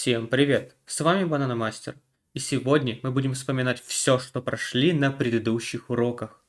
Всем привет! С вами Банана Мастер. И сегодня мы будем вспоминать все, что прошли на предыдущих уроках.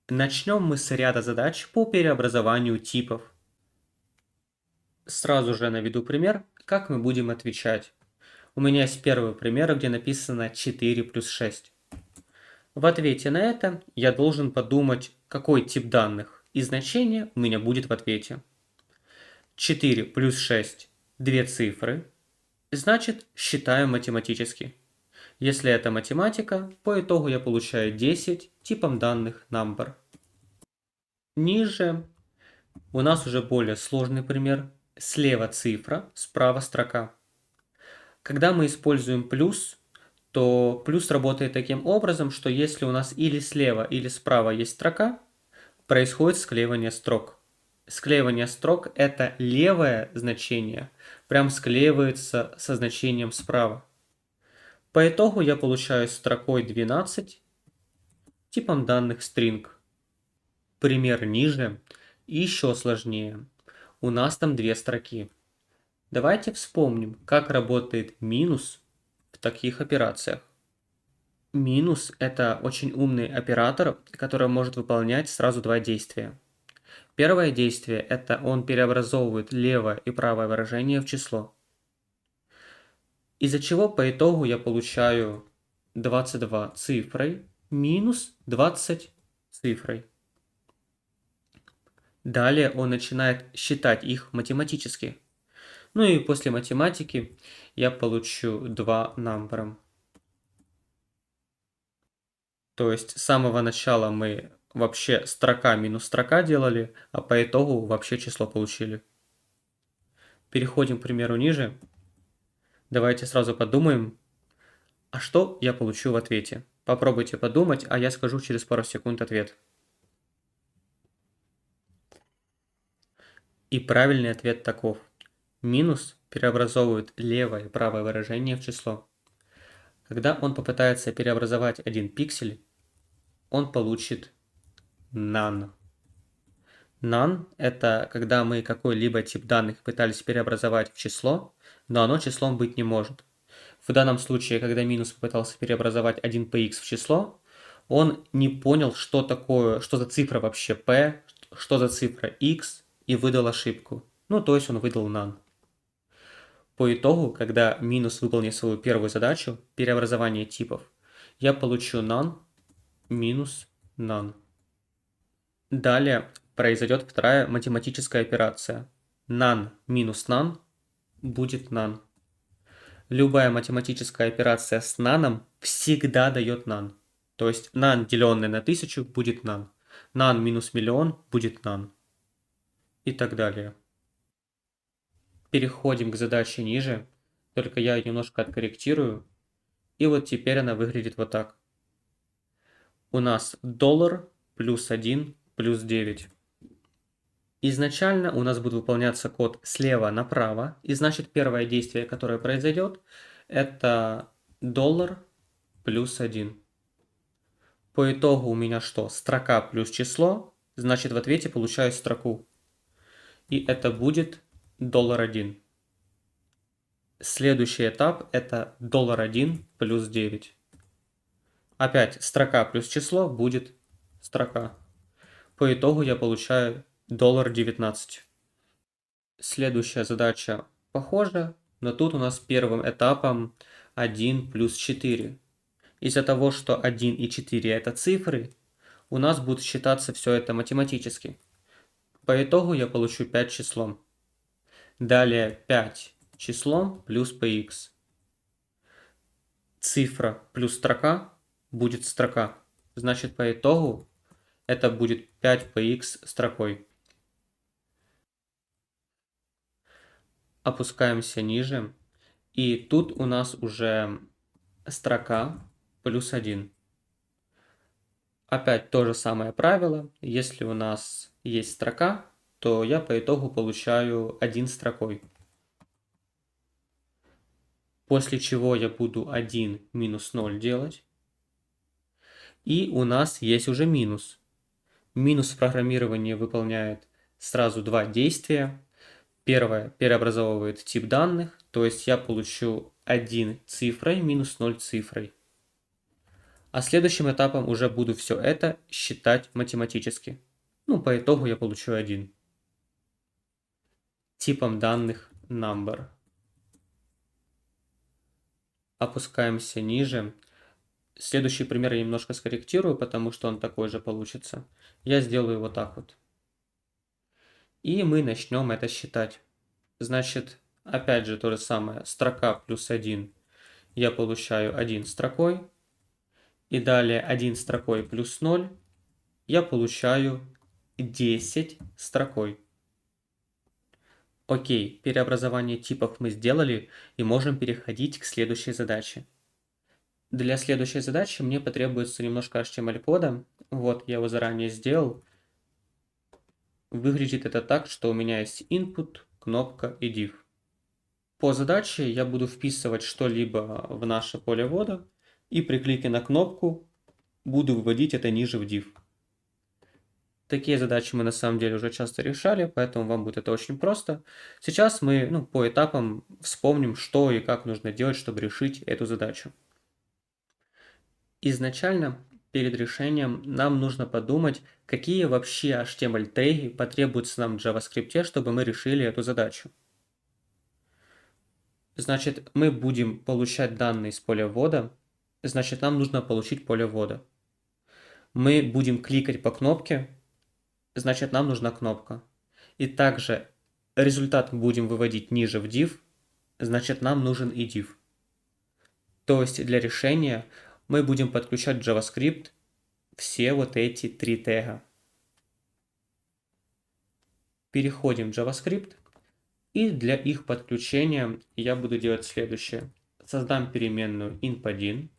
Начнем мы с ряда задач по преобразованию типов. Сразу же наведу пример, как мы будем отвечать. У меня есть первый пример, где написано 4 плюс 6. В ответе на это я должен подумать, какой тип данных и значение у меня будет в ответе. 4 плюс 6 – две цифры, значит считаю математически. Если это математика, по итогу я получаю 10 типом данных number. Ниже у нас уже более сложный пример. Слева цифра, справа строка. Когда мы используем плюс, то плюс работает таким образом, что если у нас или слева, или справа есть строка, происходит склеивание строк. Склеивание строк – это левое значение, прям склеивается со значением справа. По итогу я получаю строкой 12 типом данных string. Пример ниже и еще сложнее. У нас там две строки. Давайте вспомним, как работает минус в таких операциях. Минус – это очень умный оператор, который может выполнять сразу два действия. Первое действие – это он преобразовывает левое и правое выражение в число. Из-за чего по итогу я получаю 22 цифрой минус 20 цифрой. Далее он начинает считать их математически. Ну и после математики я получу 2 number. То есть с самого начала мы вообще строка минус строка делали, а по итогу вообще число получили. Переходим к примеру ниже. Давайте сразу подумаем, а что я получу в ответе. Попробуйте подумать, а я скажу через пару секунд ответ. И правильный ответ таков. Минус преобразовывает левое и правое выражение в число. Когда он попытается преобразовать один пиксель, он получит none. None – это когда мы какой-либо тип данных пытались преобразовать в число, но оно числом быть не может. В данном случае, когда минус попытался преобразовать 1px в число, он не понял, что такое, что за цифра вообще p, что за цифра x, и выдал ошибку. Ну, то есть он выдал none. По итогу, когда минус выполнит свою первую задачу, преобразование типов, я получу none минус none. Далее произойдет вторая математическая операция. None минус none будет none. Любая математическая операция с none всегда дает none. То есть none, деленное на 1000, будет none. None минус миллион будет none. И так далее. Переходим к задаче ниже, только я ее немножко откорректирую. И вот теперь она выглядит вот так. У нас $, плюс 1, плюс 9. Изначально у нас будет выполняться код слева направо, и значит первое действие, которое произойдет, это $, плюс 1. По итогу у меня что? Строка плюс число, значит в ответе получаю строку. И это будет $1. Следующий этап это $1 плюс 9. Опять строка плюс число будет строка. По итогу я получаю $19. Следующая задача похожа, но тут у нас первым этапом 1 плюс 4. Из-за того, что 1 и 4 это цифры, у нас будет считаться все это математически. По итогу я получу 5 числом. Далее 5 числом плюс px. Цифра плюс строка будет строка. Значит, по итогу это будет 5px строкой. Опускаемся ниже. И тут у нас уже строка плюс 1. Опять то же самое правило. Если у нас есть строка, то я по итогу получаю 1 строкой. После чего я буду 1 минус 0 делать. И у нас есть уже минус. Минус в программировании выполняет сразу два действия. Первое – преобразовывает тип данных, То есть я получу 1 цифрой минус 0 цифрой. А следующим этапом уже буду все это считать математически. Ну, по итогу я получу 1. Типом данных number. Опускаемся ниже. Следующий пример я немножко скорректирую, потому что он такой же получится. Я сделаю вот так вот. И мы начнем это считать. Значит, опять же то же самое. Строка плюс 1 я получаю 1 строкой. И далее 1 строкой плюс 0 я получаю 10 строкой. Окей, преобразование типов мы сделали и можем переходить к следующей задаче. Для следующей задачи мне потребуется немножко HTML-кода. Вот, я его заранее сделал. Выглядит это так, что у меня есть input, кнопка и div. По задаче я буду вписывать что-либо в наше поле ввода и при клике на кнопку буду выводить это ниже в div. Такие задачи мы на самом деле уже часто решали, поэтому вам будет это очень просто. Сейчас мы по этапам вспомним, что и как нужно делать, чтобы решить эту задачу. Изначально перед решением нам нужно подумать, какие вообще HTML-теги потребуются нам в JavaScript, чтобы мы решили эту задачу. Значит, мы будем получать данные из поля ввода, значит, нам нужно получить поле ввода. Мы будем кликать по кнопке, значит, нам нужна кнопка. И также результат будем выводить ниже в div, значит, нам нужен и div. То есть для решения мы будем подключать в JavaScript все вот эти три тега. Переходим в JavaScript, и для их подключения я буду делать следующее. Создам переменную imp1,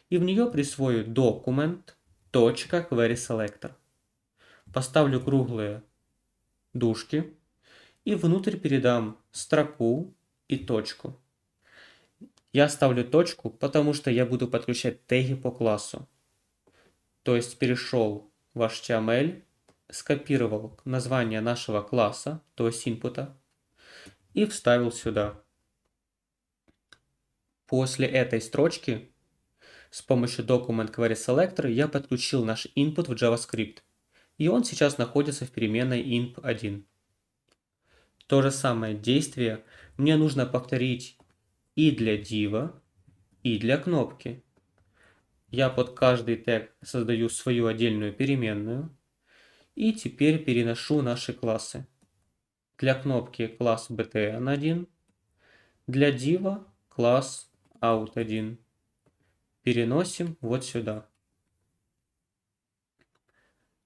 и в нее присвою document.querySelector. Поставлю круглые дужки, и внутрь передам строку и точку. Я ставлю точку, потому что я буду подключать теги по классу. То есть перешел в HTML, скопировал название нашего класса, то есть input, и вставил сюда. После этой строчки с помощью Document Query Selector я подключил наш input в JavaScript. И он сейчас находится в переменной imp1. То же самое действие мне нужно повторить и для div, и для кнопки. Я под каждый тег создаю свою отдельную переменную. И теперь переношу наши классы. Для кнопки класс btn1, для div класс out1. Переносим вот сюда.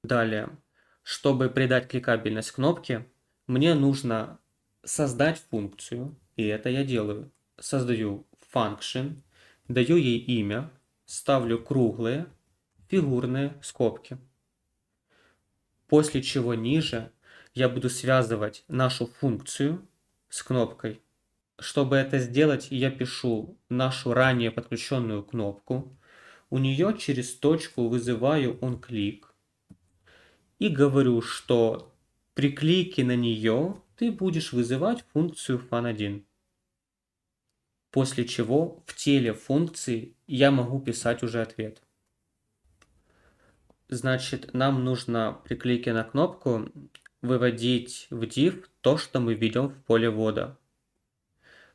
Далее, чтобы придать кликабельность кнопке, мне нужно создать функцию, и это я делаю. Создаю function, даю ей имя, ставлю круглые, фигурные скобки. После чего ниже я буду связывать нашу функцию с кнопкой. Чтобы это сделать, я пишу нашу ранее подключенную кнопку. У нее через точку вызываю onClick. И говорю, что при клике на нее ты будешь вызывать функцию fun1. После чего в теле функции я могу писать уже ответ. Значит, нам нужно при клике на кнопку выводить в div то, что мы введем в поле ввода.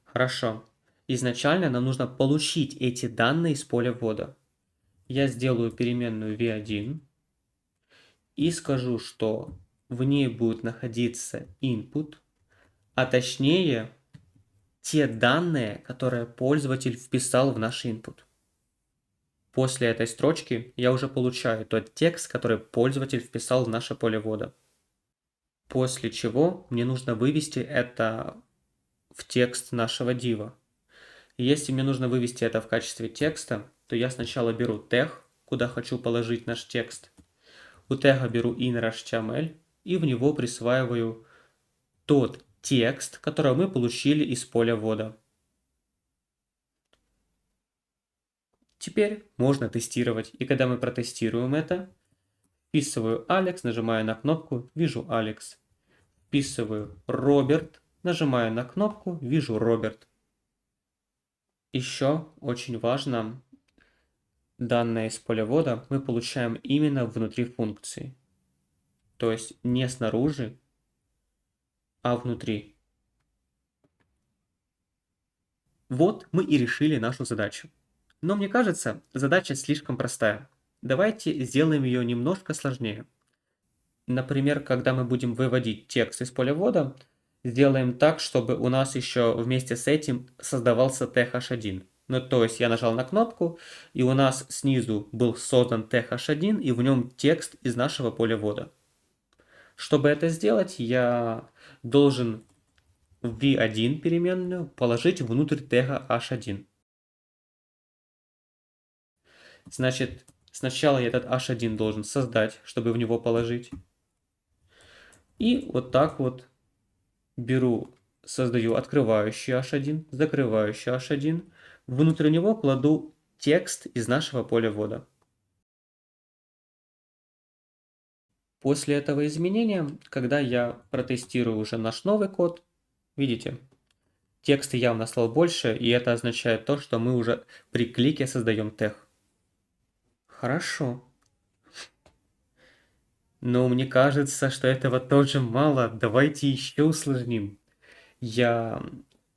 Хорошо. Изначально нам нужно получить эти данные из поля ввода. Я сделаю переменную v1 и скажу, что в ней будет находиться input, а точнее те данные, которые пользователь вписал в наш input. После этой строчки я уже получаю тот текст, который пользователь вписал в наше поле ввода. После чего мне нужно вывести это в текст нашего div. Если мне нужно вывести это в качестве текста, то я сначала беру тег, куда хочу положить наш текст. У тега беру inner.html и в него присваиваю тот текст, который мы получили из поля ввода. Теперь можно тестировать. И когда мы протестируем это, вписываю Алекс, нажимаю на кнопку, вижу Алекс. Вписываю Роберт, нажимаю на кнопку, вижу Роберт. Еще очень важно, данные из поля ввода мы получаем именно внутри функции. То есть не снаружи, а внутри. Вот мы и решили нашу задачу. Но мне кажется, задача слишком простая. Давайте сделаем ее немножко сложнее. Например, когда мы будем выводить текст из поля ввода, сделаем так, чтобы у нас еще вместе с этим создавался тег h1. Ну, то есть я нажал на кнопку, и у нас снизу был создан тег h1, и в нем текст из нашего поля ввода. Чтобы это сделать, я должен в v1 переменную положить внутрь тега h1. Значит, сначала я этот h1 должен создать, чтобы в него положить. И вот так вот беру, создаю открывающий h1, закрывающий h1. Внутрь него кладу текст из нашего поля ввода. После этого изменения, когда я протестирую уже наш новый код, видите, текст явно стал больше, и это означает то, что мы уже при клике создаем тег. Хорошо. Но мне кажется, что этого тоже мало. Давайте еще усложним. Я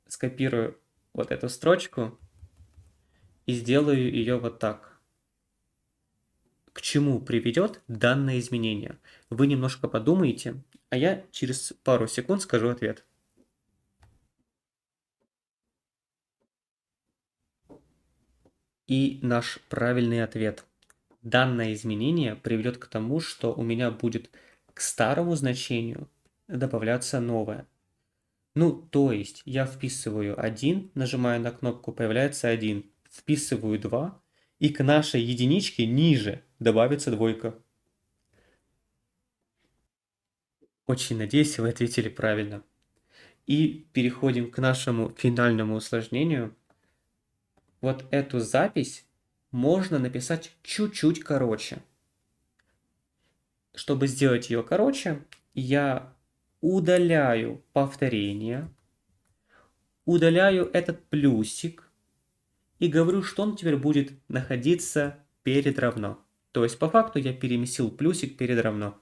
скопирую вот эту строчку и сделаю ее вот так. К чему приведет данное изменение? Вы немножко подумайте, а я через пару секунд скажу ответ. И наш правильный ответ. Данное изменение приведет к тому, что у меня будет к старому значению добавляться новое. Ну, то есть я вписываю 1, нажимаю на кнопку, появляется 1, вписываю 2, и к нашей единичке ниже добавится двойка. Очень надеюсь, вы ответили правильно. И переходим к нашему финальному усложнению. Вот эту запись можно написать чуть-чуть короче. Чтобы сделать ее короче, я удаляю повторение, удаляю этот плюсик и говорю, что он теперь будет находиться перед равно. То есть по факту я переместил плюсик перед равно.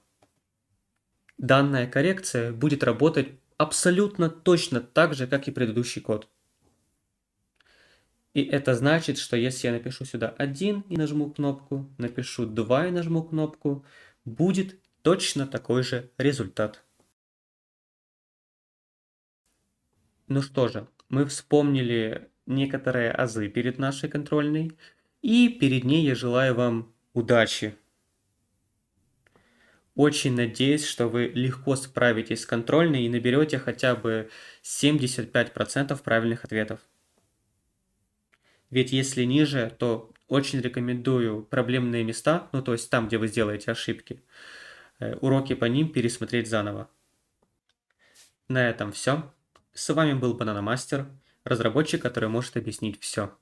Данная коррекция будет работать абсолютно точно так же, как и предыдущий код. И это значит, что если я напишу сюда 1 и нажму кнопку, напишу 2 и нажму кнопку, будет точно такой же результат. Ну что же, мы вспомнили некоторые азы перед нашей контрольной, и перед ней я желаю вам удачи. Очень надеюсь, что вы легко справитесь с контрольной и наберете хотя бы 75% правильных ответов. Ведь если ниже, то очень рекомендую проблемные места, ну то есть там, где вы сделаете ошибки, уроки по ним пересмотреть заново. На этом все. С вами был Бананомастер, разработчик, который может объяснить все.